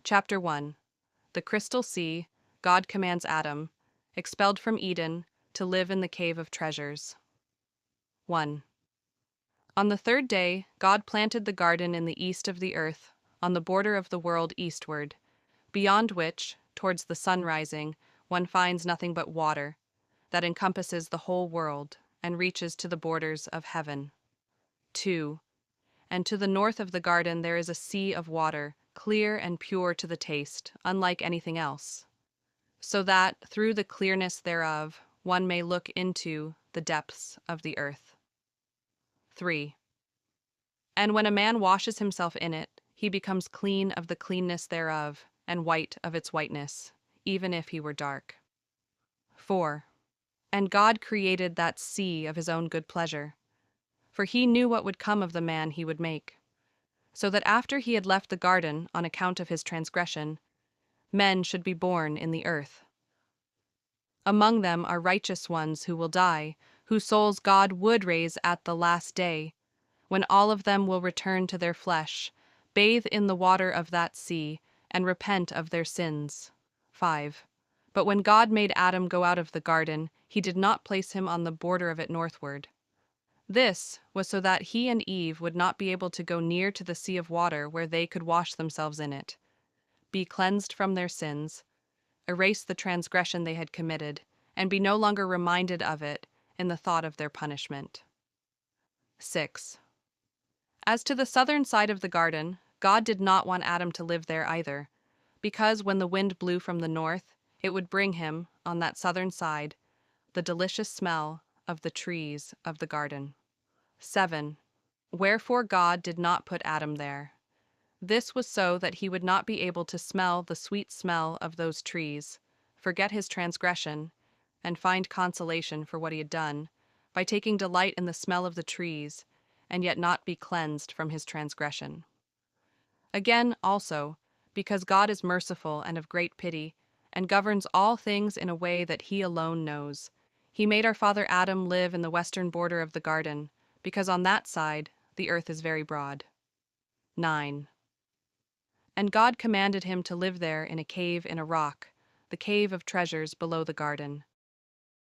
Chapter 1. The Crystal Sea, God commands Adam, expelled from Eden, to live in the cave of treasures. 1. On the third day, God planted the garden in the east of the earth, on the border of the world eastward, beyond which, towards the sun rising, one finds nothing but water, that encompasses the whole world, and reaches to the borders of heaven. 2. And to the north of the garden there is a sea of water, clear and pure to the taste, unlike anything else, so that, through the clearness thereof, one may look into the depths of the earth. 3. And when a man washes himself in it, he becomes clean of the cleanness thereof, and white of its whiteness, even if he were dark. 4. And God created that sea of his own good pleasure, for he knew what would come of the man he would make, so that after he had left the garden on account of his transgression, men should be born in the earth. Among them are righteous ones who will die, whose souls God would raise at the last day, when all of them will return to their flesh, bathe in the water of that sea, and repent of their sins. 5. But when God made Adam go out of the garden, he did not place him on the border of it northward. This was so that he and Eve would not be able to go near to the sea of water where they could wash themselves in it, be cleansed from their sins, erase the transgression they had committed, and be no longer reminded of it in the thought of their punishment. 6. As to the southern side of the garden, God did not want Adam to live there either, because when the wind blew from the north, it would bring him, on that southern side, the delicious smell of the trees of the garden. 7. Wherefore God did not put Adam there. This was so that he would not be able to smell the sweet smell of those trees, forget his transgression, and find consolation for what he had done, by taking delight in the smell of the trees, and yet not be cleansed from his transgression. Again, also, because God is merciful and of great pity, and governs all things in a way that he alone knows, he made our father Adam live in the western border of the garden, because on that side the earth is very broad. 9. And God commanded him to live there in a cave in a rock, the cave of treasures below the garden.